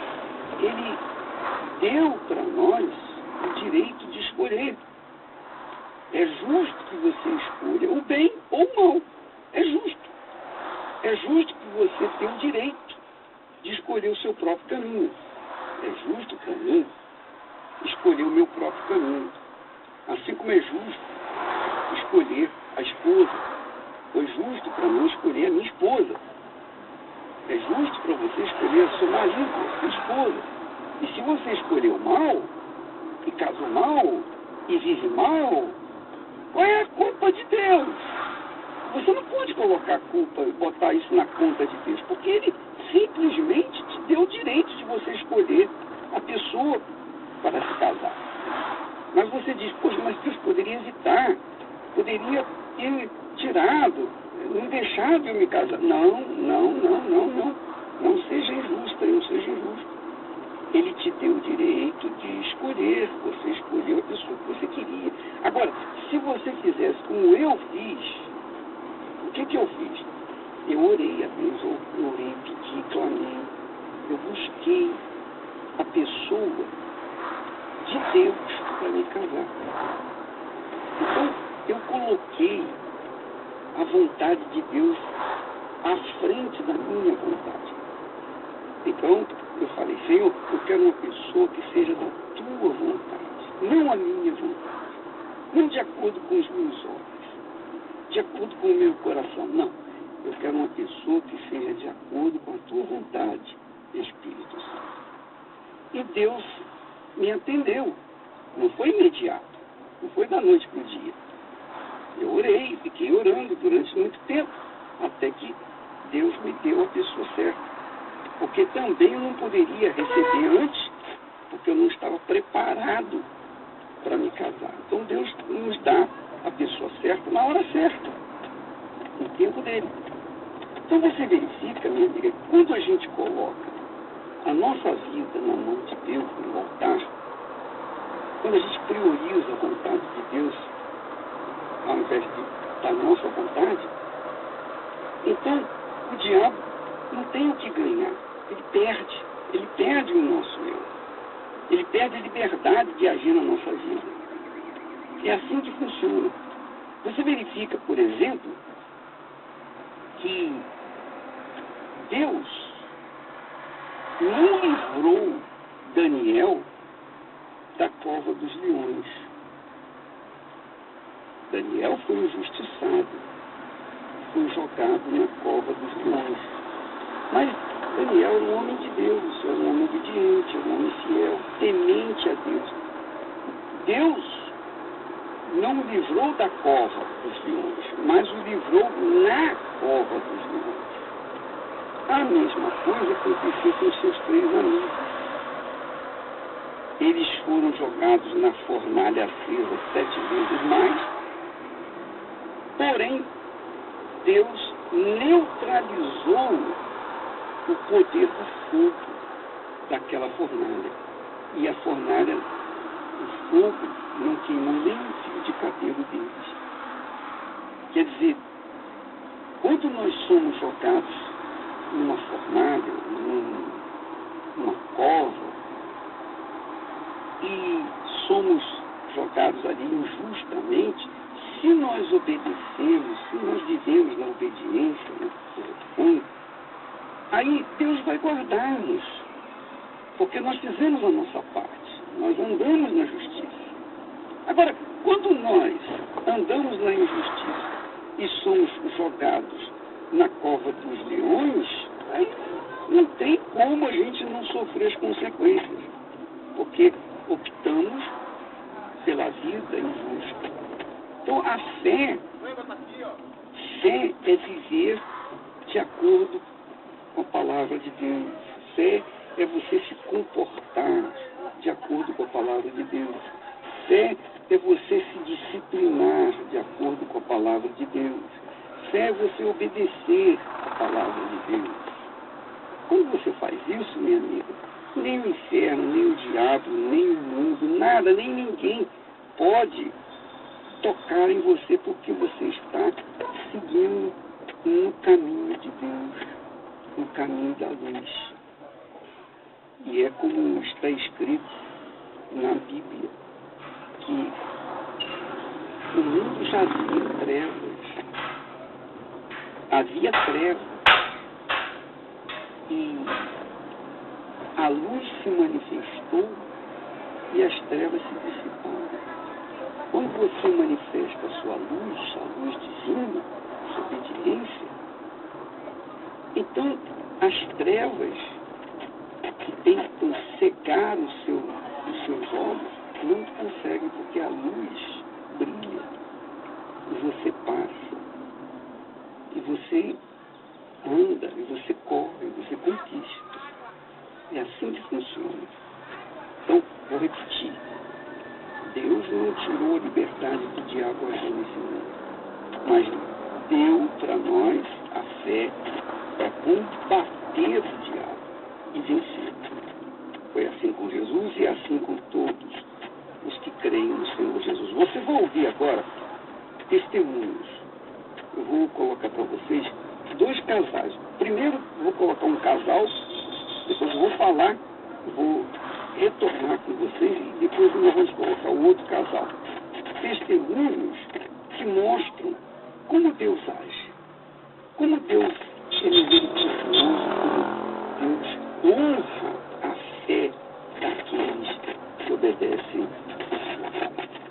ele deu para nós o direito de escolher. É justo que você escolha o bem ou o mal. É justo. É justo que você tenha o direito de escolher o seu próprio caminho. É justo para mim escolher o meu próprio caminho. Assim como é justo escolher a esposa. Foi justo para mim escolher a minha esposa. É justo para você escolher o seu marido, a sua esposa. E se você escolheu mal, e casou mal, e vive mal, qual é a culpa de Deus? Você não pode colocar a culpa e botar isso na conta de Deus, porque Ele simplesmente te deu o direito de você escolher a pessoa para se casar. Mas você diz, poxa, mas Deus poderia evitar, poderia ter me tirado, não deixado eu me casar. Não seja injusta, não seja injusto. Ele te deu o direito de escolher, você escolheu a pessoa que você queria. Agora, se você fizesse como eu fiz, o que eu fiz? Eu orei a Deus, eu orei, pedi, clamei, eu busquei a pessoa de Deus para me casar. Então, eu coloquei a vontade de Deus à frente da minha vontade. Então, eu falei, Senhor, eu quero uma pessoa que seja da tua vontade, não a minha vontade, não de acordo com os meus olhos, de acordo com o meu coração, não. Eu quero uma pessoa que seja de acordo com a tua vontade, Espírito Santo. E Deus me atendeu. Não foi imediato, não foi da noite para o dia. Eu orei, fiquei orando durante muito tempo, até que Deus me deu a pessoa certa. Porque também eu não poderia receber antes, porque eu não estava preparado para me casar. Então Deus nos dá a pessoa certa na hora certa, no tempo dele. Então você verifica, minha amiga, que quando a gente coloca a nossa vida na mão de Deus, no altar, quando a gente prioriza a vontade de Deus, ao invés da nossa vontade, então o diabo não tem o que ganhar. Ele perde o nosso eu. Ele perde a liberdade de agir na nossa vida. É assim que funciona. Você verifica, por exemplo, que Deus não livrou Daniel da cova dos leões. Daniel foi injustiçado, foi jogado na cova dos leões. Mas Daniel é um homem de Deus, é um homem obediente, é um homem fiel, temente a Deus. Deus não o livrou da cova dos leões, mas o livrou na cova dos leões. A mesma coisa aconteceu com seus 3 amigos. Eles foram jogados na fornalha acesa 7 vezes mais, porém, Deus neutralizou o poder do fogo daquela fornalha. E a fornalha, o fogo, não queimou nem um fio de cabelo deles. Quer dizer, quando nós colocados numa fornalha, numa cova, e somos jogados ali injustamente. Se nós obedecemos, se nós vivemos na obediência, né, aí Deus vai guardar-nos, porque nós fizemos a nossa parte, nós andamos na justiça. Agora, quando nós andamos na injustiça e somos jogados na cova dos leões, aí não tem como a gente não sofrer as consequências, porque optamos pela vida injusta. Então, a fé é viver de acordo com a palavra de Deus. Fé é você se comportar de acordo com a palavra de Deus. Fé é você se disciplinar de acordo com a palavra de Deus. Fé é você obedecer a palavra de Deus. Quando você faz isso, minha amiga, nem o inferno, nem o diabo, nem o mundo, nada, nem ninguém pode tocar em você, porque você está seguindo no caminho de Deus, no caminho da luz. E é como está escrito na Bíblia, que o mundo jazia em trevas, havia trevas, e a luz se manifestou e as trevas se dissiparam. Quando você manifesta a sua luz, a luz divina, a sua obediência, então as trevas que tentam cegar os seus olhos não conseguem, porque a luz brilha e você passa, e você anda, e você corre, e você conquista. É assim que funciona. Então, vou repetir. Deus não tirou a liberdade do diabo agir nesse mundo, mas deu para nós a fé para combater o diabo e vencer. Foi assim com Jesus e é assim com todos os que creem no Senhor Jesus. Vocês vão ouvir agora testemunhos. Eu vou colocar para vocês 2 casais. Primeiro vou colocar um casal, depois eu vou falar, vou retornar com vocês e depois nós vamos colocar o outro casal. Testemunhos que mostram como Deus age, como Deus é misericordioso, como Deus honra a fé daqueles que obedecem.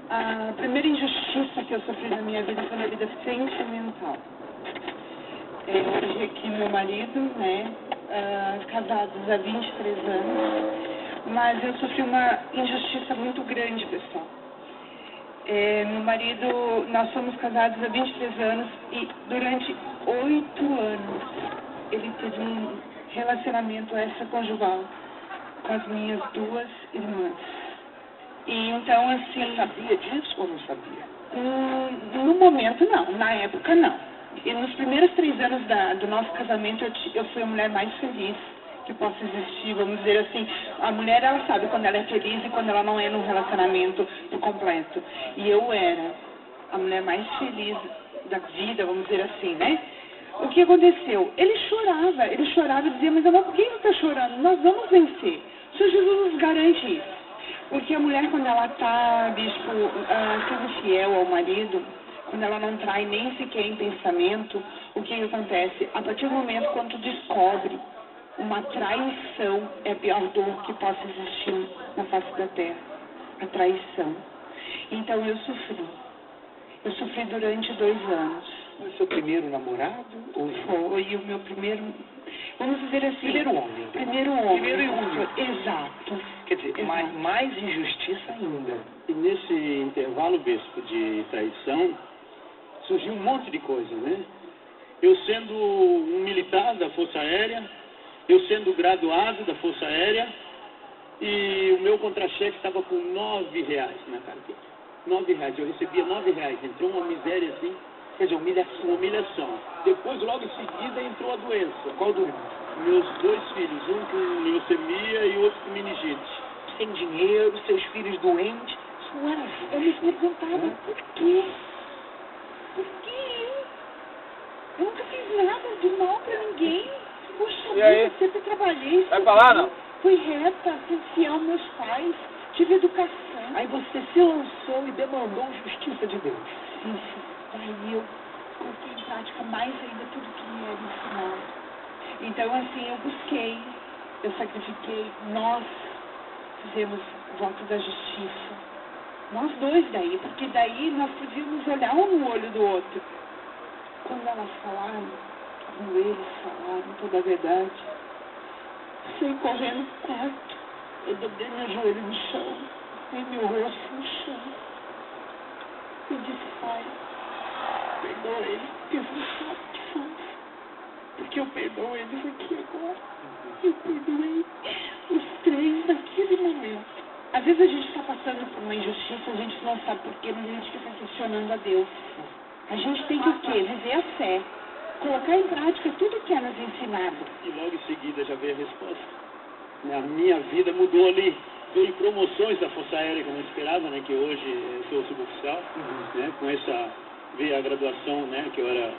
A primeira injustiça que eu sofri na minha vida foi na vida sentimental. Hoje aqui meu marido, né, casados há 23 anos, mas eu sofri uma injustiça muito grande, pessoal. Meu marido, nós somos casados há 23 anos e durante 8 anos ele teve um relacionamento extraconjugal com as minhas 2 irmãs. E então, assim... Sabia disso ou não sabia? No momento, não. Na época, não. E nos primeiros 3 anos do nosso casamento, eu fui a mulher mais feliz que possa existir, vamos dizer assim. A mulher, ela sabe quando ela é feliz e quando ela não é num relacionamento por completo. E eu era a mulher mais feliz da vida, vamos dizer assim, né? O que aconteceu? Ele chorava e dizia, mas amor, por que você está chorando? Nós vamos vencer. O Senhor Jesus nos garante isso. Porque a mulher, quando ela está, bispo, sendo fiel ao marido, quando ela não trai nem sequer em pensamento, o que acontece? A partir do momento quando tu descobre uma traição, é a pior dor que possa existir na face da terra. A traição. Então eu sofri. Eu sofri durante 2 anos. Foi o seu primeiro namorado? Ou foi o meu primeiro... Vamos dizer assim... Primeiro homem. Primeiro homem. Primeiro e único. Exato. Quer dizer, mais injustiça ainda. E nesse intervalo, bispo, de traição, surgiu um monte de coisa, né? Eu sendo um militar da Força Aérea, eu sendo graduado da Força Aérea, e o meu contra-cheque estava com R$9 na carteira. R$9, eu recebia R$9. Entrou uma miséria assim, quer dizer, uma humilhação. Depois, logo em seguida, entrou a doença. Qual doença? Meus 2 filhos, um com leucemia e outro com meningite. Sem dinheiro, seus filhos doentes. Eu me perguntava, por quê? Por quê? Eu nunca fiz nada de mal pra ninguém. Poxa E aí? vida, sempre trabalhei. Vai falar, não? Fui reta, fui fiel aos meus pais, tive educação. Aí você se lançou e demandou justiça de Deus. Isso. Daí eu coloquei em prática mais ainda tudo que me era ensinado. Então, assim, eu busquei, eu sacrifiquei, nós fizemos voto da justiça. Nós dois daí, porque daí nós podíamos olhar um no olho do outro. Quando elas falaram, quando eles falaram toda a verdade, saí correndo no quarto, eu dobrei meu joelho no chão, e meu rosto no chão. Eu disse, Pai, perdoa eles, porque eles não sabem o que faz. Porque eu perdoo eles aqui agora. Eu perdoei os três naquele momento. Às vezes a gente está passando por uma injustiça, a gente não sabe porquê, mas a gente fica questionando a Deus. A gente tem que o quê? Viver a fé. Colocar em prática tudo que é nos ensinado. E logo em seguida já veio a resposta. A minha vida mudou ali. Veio promoções da Força Aérea que eu não esperava, né? Que hoje eu sou suboficial. Né, com essa veio a graduação, né? Que eu era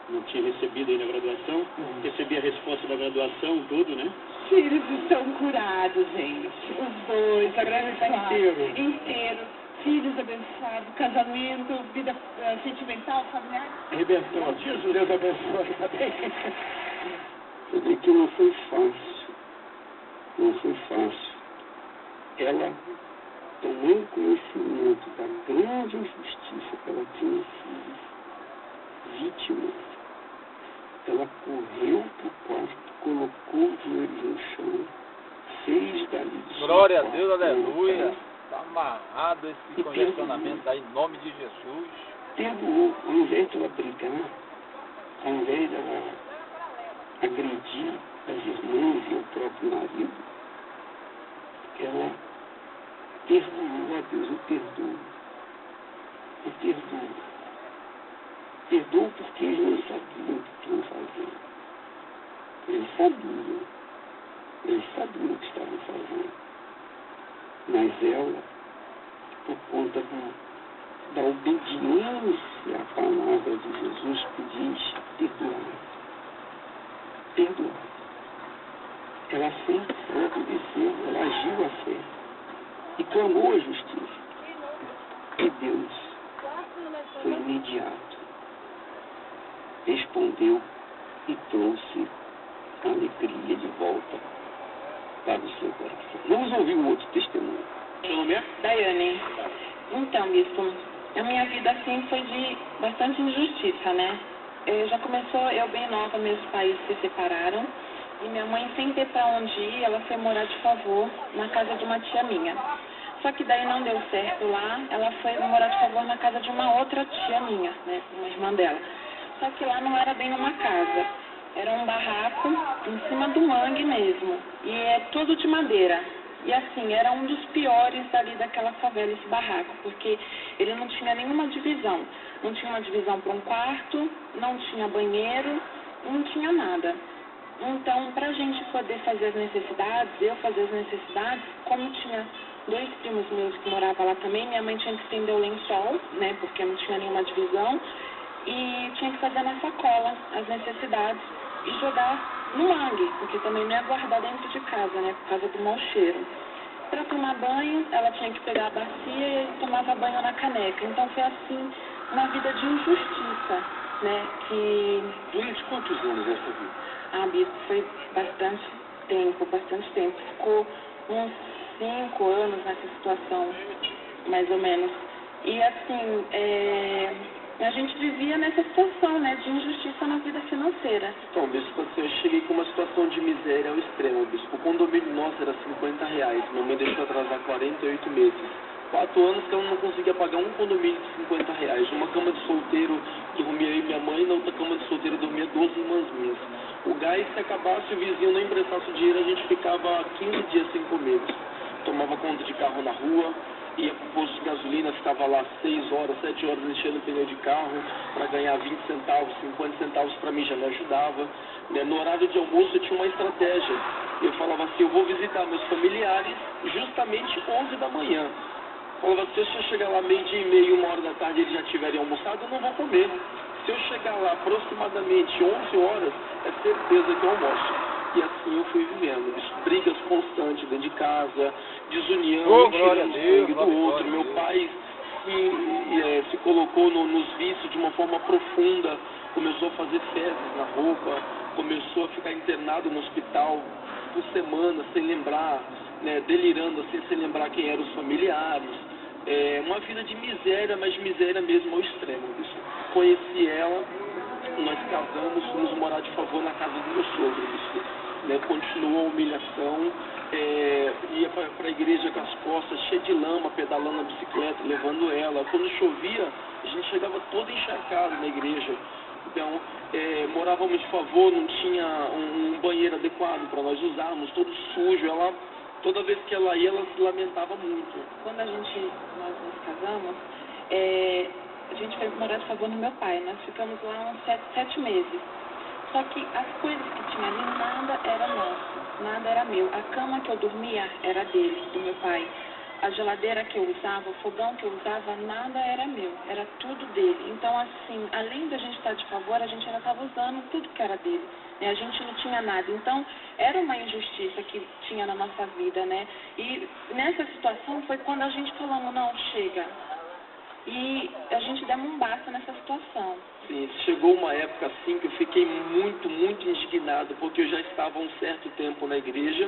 não tinha recebido ainda a graduação. Recebi a resposta da graduação, tudo, né? Filhos estão curados, gente. Os dois, abençoados. Inteiro. Filhos abençoados, casamento, vida sentimental, familiar. Arrebentou. Jesus, Deus abençoe. Eu digo que não foi fácil. Não foi fácil. Ela, tomando conhecimento da grande injustiça que ela tinha sido vítima, ela correu para o quarto, colocou os joelhos no chão, fez dali de Glória a Deus, aleluia. Está amarrado esse congestionamento aí, em nome de Jesus. Perdoou, ao invés de ela brigar, ao invés de ela agredir as irmãs e o próprio marido, ela perdoou a Deus, eu perdoo. Eu perdoo. Perdoou porque eles não sabiam o que tinham fazendo. Eles sabiam o que estavam fazendo. Mas ela, por conta da obediência à palavra de Jesus, que diz perdoar. Perdoar. Ela fez, ela obedeceu, ela agiu a fé e clamou a justiça. E Deus foi imediato, respondeu e trouxe a alegria de volta para o seu coração. Vamos ouvir um outro testemunho. Seu nome é? Daiane. Então, bispo, a minha vida assim foi de bastante injustiça, né? Já começou, eu bem nova, meus pais se separaram e minha mãe, sem ter para onde ir, ela foi morar de favor na casa de uma tia minha. Só que daí não deu certo lá, ela foi morar de favor na casa de uma outra tia minha, né, uma irmã dela. Só que lá não era bem uma casa, era um barraco em cima do mangue mesmo, e é todo de madeira. E assim, era um dos piores ali daquela favela, esse barraco, porque ele não tinha nenhuma divisão. Não tinha uma divisão para um quarto, não tinha banheiro, não tinha nada. Então, para a gente poder fazer as necessidades, eu fazer as necessidades, como tinha 2 primos meus que moravam lá também, minha mãe tinha que estender o lençol, né, porque não tinha nenhuma divisão, e tinha que fazer na sacola as necessidades e jogar no mangue, porque também não ia guardar dentro de casa, né, por causa do mau cheiro. Para tomar banho, ela tinha que pegar a bacia e tomava banho na caneca. Então foi assim, uma vida de injustiça, né, que... Durante quantos anos essa vida? Ah, bispo, foi bastante tempo. Ficou uns 5 anos nessa situação, mais ou menos. E assim, a gente vivia nessa situação, né, de injustiça na vida financeira. Então, bispo, assim, eu cheguei com uma situação de miséria ao extremo, bispo. O condomínio nosso era R$50. Minha mãe deixou atrasar 48 meses. 4 anos que eu não conseguia pagar um condomínio de R$50. Uma cama de solteiro dormia eu e minha mãe, na outra cama de solteiro dormia 2 irmãs minhas. O gás, se acabasse, o vizinho não emprestasse o dinheiro, a gente ficava 15 dias sem comer. Tomava conta de carro na rua, ia pro posto de gasolina, ficava lá 6 horas, 7 horas enchendo o pneu de carro para ganhar 20 centavos, 50 centavos para mim já me ajudava. No horário de almoço eu tinha uma estratégia. Eu falava assim, eu vou visitar meus familiares justamente 11 da manhã. Falava assim, se eu chegar lá 12:30, 1 hora da tarde, eles já tiverem almoçado, eu não vou comer. Se eu chegar lá aproximadamente 11 horas, é certeza que eu almoço. E assim eu fui vivendo. Brigas constantes dentro de casa, desunião, tirando sangue do outro. Meu pai se colocou nos vícios de uma forma profunda, começou a fazer fezes na roupa, começou a ficar internado no hospital por semana, sem lembrar, né, delirando assim, sem lembrar quem eram os familiares. Uma vida de miséria, mas miséria mesmo ao extremo. Isso. Conheci ela, nós casamos, fomos morar de favor na casa do meu sogro. Isso, né, continuou a humilhação, ia para a igreja com as costas cheias de lama, pedalando a bicicleta, levando ela. Quando chovia, a gente chegava todo encharcado na igreja. Então, morávamos de favor, não tinha um banheiro adequado para nós usarmos, todo sujo. Ela, toda vez que ela ia, ela se lamentava muito. Quando nós nos casamos, a gente foi morar de favor no meu pai. Nós ficamos lá uns 7 meses. Só que as coisas que tinha ali, nada era nosso, nada era meu. A cama que eu dormia era dele, do meu pai. A geladeira que eu usava, o fogão que eu usava, nada era meu, era tudo dele. Então, assim, além da gente estar de favor, a gente ainda estava usando tudo que era dele, né? A gente não tinha nada. Então, era uma injustiça que tinha na nossa vida, né? E nessa situação foi quando a gente falou, não, chega. E a gente deu um basta nessa situação. Sim, chegou uma época assim que eu fiquei muito, muito indignado, porque eu já estava há um certo tempo na igreja,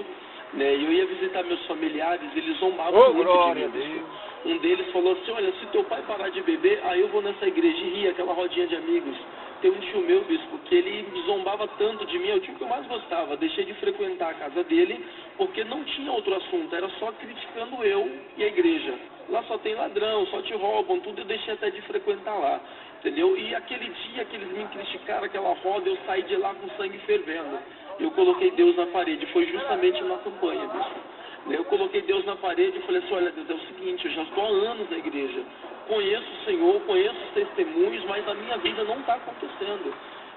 né? E eu ia visitar meus familiares, eles zombavam muito de mim. Um deles falou assim, olha, se teu pai parar de beber, aí eu vou nessa igreja e rir, aquela rodinha de amigos. Tem um tio meu, bispo, que ele zombava tanto de mim, é o tio que eu mais gostava. Deixei de frequentar a casa dele, porque não tinha outro assunto, era só criticando eu e a igreja. Lá só tem ladrão, só te roubam, tudo, eu deixei até de frequentar lá. Entendeu? E aquele dia que eles me criticaram, aquela roda, eu saí de lá com sangue fervendo. Eu coloquei Deus na parede, foi justamente na campanha, bispo. Eu coloquei Deus na parede e falei assim, olha Deus, é o seguinte, eu já estou há anos na igreja, conheço o Senhor, conheço os testemunhos, mas a minha vida não está acontecendo.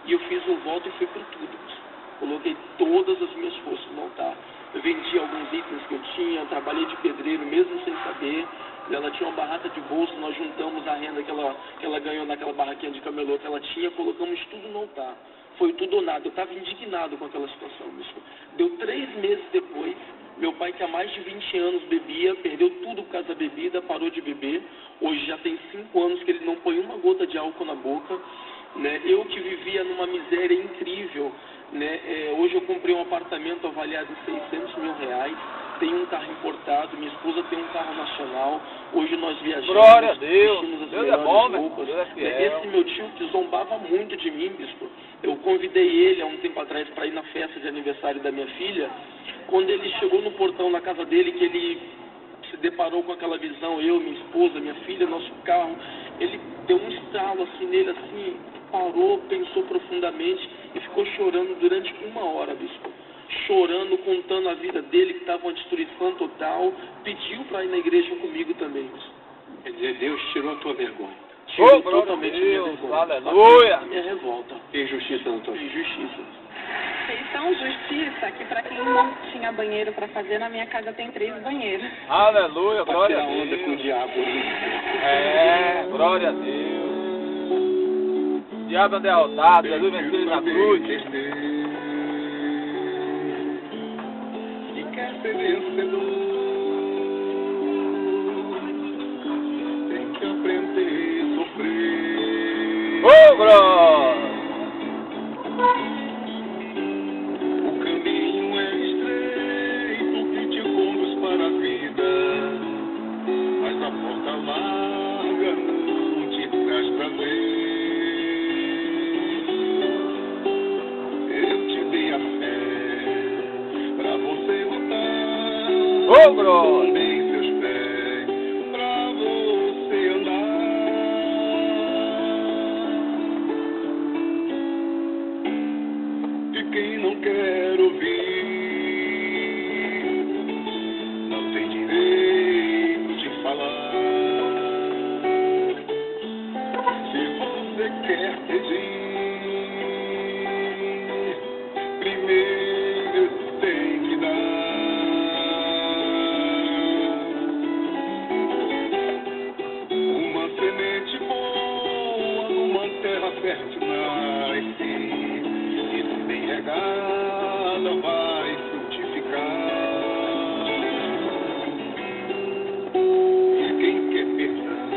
E eu fiz um voto e fui por tudo, bispo. Coloquei todas as minhas forças, não está. Eu vendi alguns itens que eu tinha, trabalhei de pedreiro mesmo sem saber. Ela tinha uma barraca de bolso, nós juntamos a renda que ela ganhou naquela barraquinha de camelô que ela tinha, colocamos tudo no altar. Foi tudo ou nada. Eu estava indignado com aquela situação, bispo. Deu 3 meses depois, meu pai, que há mais de 20 anos bebia, perdeu tudo por causa da bebida, parou de beber. Hoje já tem 5 anos que ele não põe uma gota de álcool na boca. Né? Eu que vivia numa miséria incrível. Né? Hoje eu comprei um apartamento avaliado em R$600 mil. Tenho um carro importado, minha esposa tem um carro nacional. Hoje nós viajamos, glória a Deus, vestimos as Deus melhores é bom, roupas. Deus é fiel. Esse meu tio que zombava muito de mim, bispo, eu convidei ele há um tempo atrás para ir na festa de aniversário da minha filha. Quando ele chegou no portão na casa dele, que ele se deparou com aquela visão, eu, minha esposa, minha filha, nosso carro, ele deu um estalo assim nele, assim, parou, pensou profundamente e ficou chorando durante 1 hora, bispo. Chorando, contando a vida dele, que estava uma destruição total, pediu para ir na igreja comigo também. Bispo. Quer dizer, Deus tirou a tua vergonha. Tirou totalmente a minha vergonha. Aleluia! A minha revolta. Fez justiça na tua vida. Fez justiça. Fez tão justiça que para quem não tinha banheiro para fazer, na minha casa tem 3 banheiros. Aleluia, Pra glória a tirar onda com o Deus. diabo. Glória a Deus. O diabo é derrotado, Jesus venceu ele na cruz. E quer ser vencedor, tem que aprender a sofrer. Ô, glória! O caminho é estreito que te conduz para a vida, mas a porta larga não te traz prazer. Eu te dei a fé pra você lutar. Ô, glória! Dei seus pés pra você andar. E quem não quer ouvir não tem direito de falar. Se você quer pedir, primeiro tem que dar. fértil nasce, e se bem regada vai frutificar. E quem quer perdão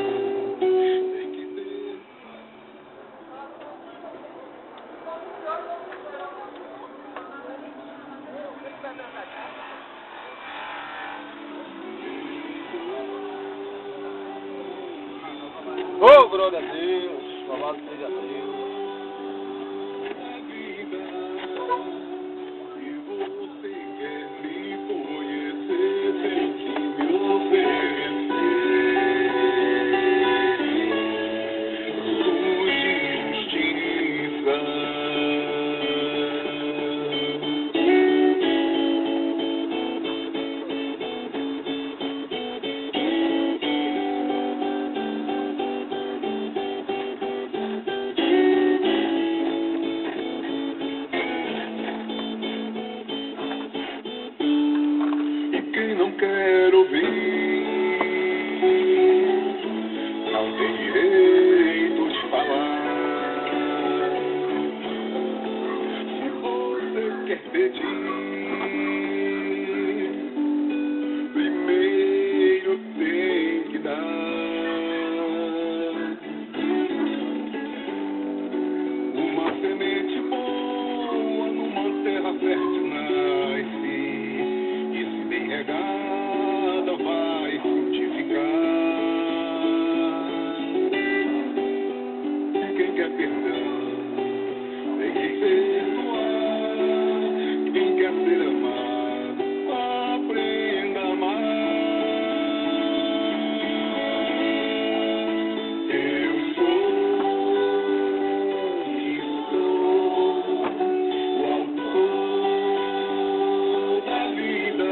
tem que ter. Oh, glória a Deus, louvado seja Deus. Não quero ouvir, não tem direito de falar. Se você quer pedir, primeiro tem que dar. Uma semente boa numa terra fértil nasce, e se bem regada vai frutificar. E quem quer perdão tem que perdoar. Quem quer ser amado aprenda a amar. Eu sou que sou o autor da vida.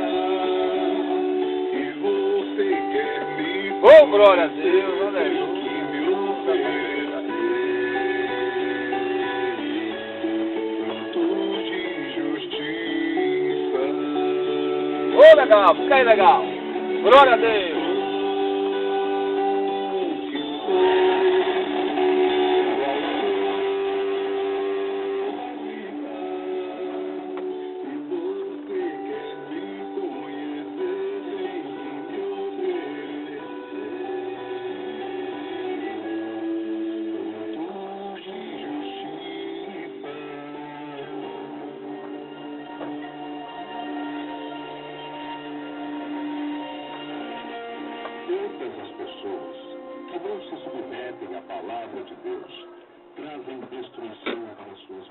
Oh, glória a Deus, aleluia. Oh, legal, fica aí legal. Glória a Deus. Todas as pessoas que não se submetem à palavra de Deus trazem destruição para suas vidas.